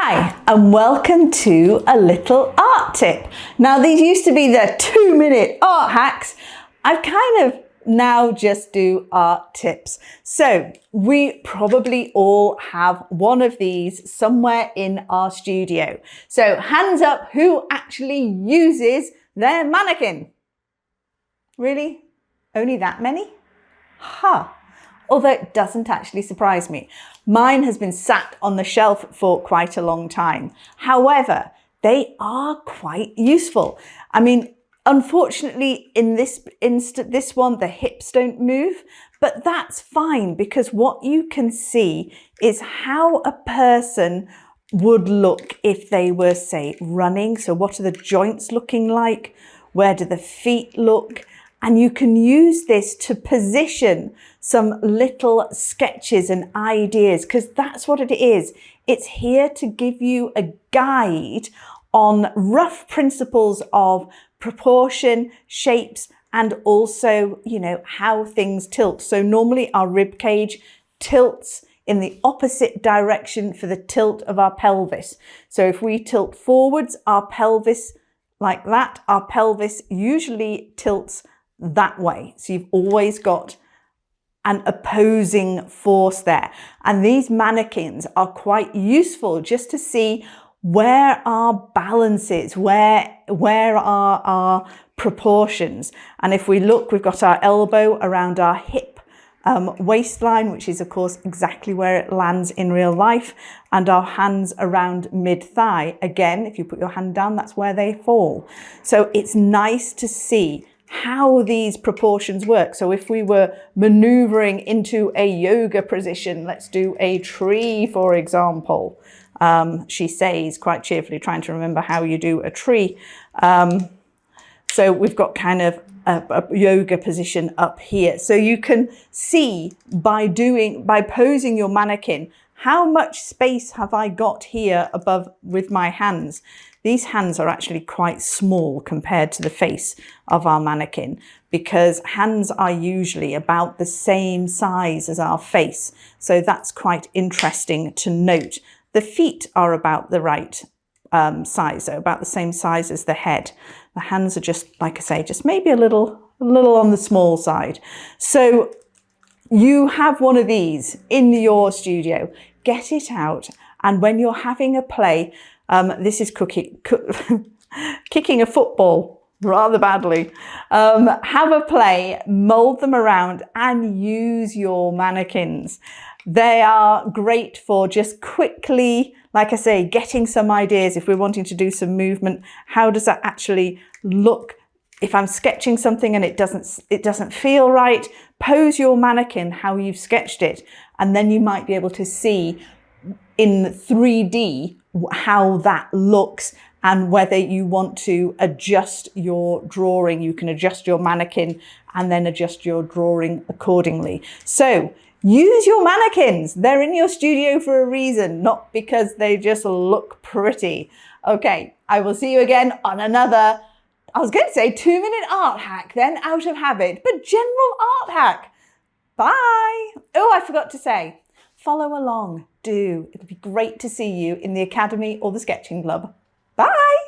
Hi, and welcome to a little art tip. Now, these used to be the 2-minute art hacks. I've kind of now just do art tips. So we probably all have one of these somewhere in our studio. So hands up, who actually uses their mannequin? Really? Only that many? Huh. Although it doesn't actually surprise me. Mine has been sat on the shelf for quite a long time. However, they are quite useful. I mean, unfortunately, in this one, the hips don't move, but that's fine because what you can see is how a person would look if they were, say, running. So what are the joints looking like? Where do the feet look? And you can use this to position some little sketches and ideas, because that's what it is. It's here to give you a guide on rough principles of proportion, shapes, and also, how things tilt. So normally our rib cage tilts in the opposite direction for the tilt of our pelvis. So if we tilt forwards, our pelvis like that, our pelvis usually tilts that way. So you've always got an opposing force there. And these mannequins are quite useful just to see where our balance is, where are our proportions. And if we look, we've got our elbow around our hip waistline, which is of course exactly where it lands in real life, and our hands around mid-thigh. Again, if you put your hand down, that's where they fall. So it's nice to see how these proportions work. So if we were maneuvering into a yoga position, let's do a tree, for example. She says quite cheerfully, trying to remember how you do a tree. So we've got kind of a yoga position up here. So you can see by posing your mannequin, how much space have I got here above with my hands? These hands are actually quite small compared to the face of our mannequin, because hands are usually about the same size as our face. So that's quite interesting to note. The feet are about the right size, so about the same size as the head. The hands are just, like I say, just maybe a little on the small side. So you have one of these in your studio, get it out. And when you're having a play, this is kicking a football rather badly. Have a play, mold them around and use your mannequins. They are great for just quickly, like I say, getting some ideas. If we're wanting to do some movement, how does that actually look? If I'm sketching something and it doesn't feel right, pose your mannequin how you've sketched it. And then you might be able to see in 3D how that looks, and whether you want to adjust your drawing. You can adjust your mannequin and then adjust your drawing accordingly. So use your mannequins. They're in your studio for a reason, not because they just look pretty. Okay, I will see you again on another, I was going to say 2-minute art hack, then out of habit, but general art hack. Bye. Oh, I forgot to say, follow along. Do. It'll be great to see you in the Academy or the Sketching Club. Bye.